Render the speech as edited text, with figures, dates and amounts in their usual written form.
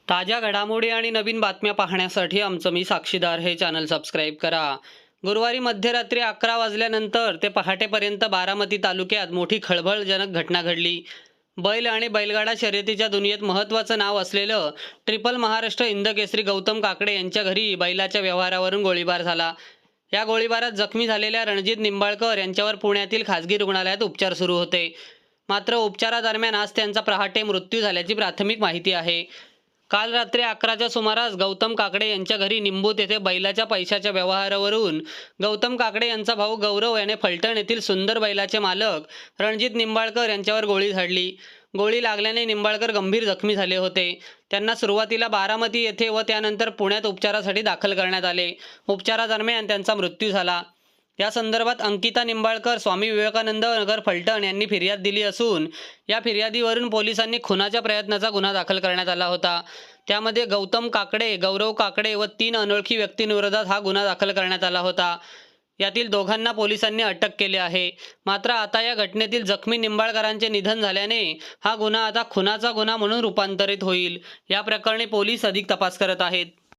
ताज्या घडामोडी आणि नवीन बातम्या पाहण्यासाठी आमचं मी साक्षीदार हे चॅनल सबस्क्राईब करा. गुरुवारी मध्यरात्री 11 वाजल्यानंतर ते पहाटेपर्यंत बारामती तालुक्यात मोठी खळबळजनक घटना घडली. बैल आणि बैलगाडा शर्यतीच्या दुनियेत महत्त्वाचं नाव असलेलं ट्रिपल महाराष्ट्र हिंदकेसरी गौतम काकडे यांच्या घरी बैलाच्या व्यवहारावरून गोळीबार झाला. या गोळीबारात जखमी झालेल्या रणजित निंबाळकर यांच्यावर पुण्यातील खासगी रुग्णालयात उपचार सुरू होते. मात्र उपचारादरम्यान आज त्यांचा पहाटे मृत्यू झाल्याची प्राथमिक माहिती आहे. काल रात्री 11च्या सुमारास गौतम काकडे यांच्या घरी निंबूत येथे बैलाच्या पैशाच्या व्यवहारावरून गौतम काकडे यांचा भाऊ गौरव याने फलटण येथील सुंदर बैलाचे मालक रणजित निंबाळकर यांच्यावर गोळी झाडली. गोळी लागल्याने निंबाळकर गंभीर जखमी झाले होते. त्यांना सुरुवातीला बारामती येथे व त्यानंतर पुण्यात उपचारासाठी दाखल करण्यात आले. उपचारादरम्यान त्यांचा मृत्यू झाला. या संदर्भात अंकिता निंबाळकर, स्वामी विवेकानंद नगर, फलटण यांनी फिर्याद दिली असून या फिर्यादीवरून पोलिसांनी खुनाच्या प्रयत्नाचा गुन्हा दाखल करण्यात आला होता. त्यामध्ये गौतम काकडे, गौरव काकडे व 3 अनोळखी व्यक्तींविरोधात हा गुन्हा दाखल करण्यात आला होता. यातील दोघांना पोलिसांनी अटक केली आहे. मात्र आता या घटनेतील जखमी निंबाळकरांचे निधन झाल्याने हा गुन्हा आता खुनाचा गुन्हा म्हणून रूपांतरित होईल. या प्रकरणी पोलीस अधिक तपास करत आहेत.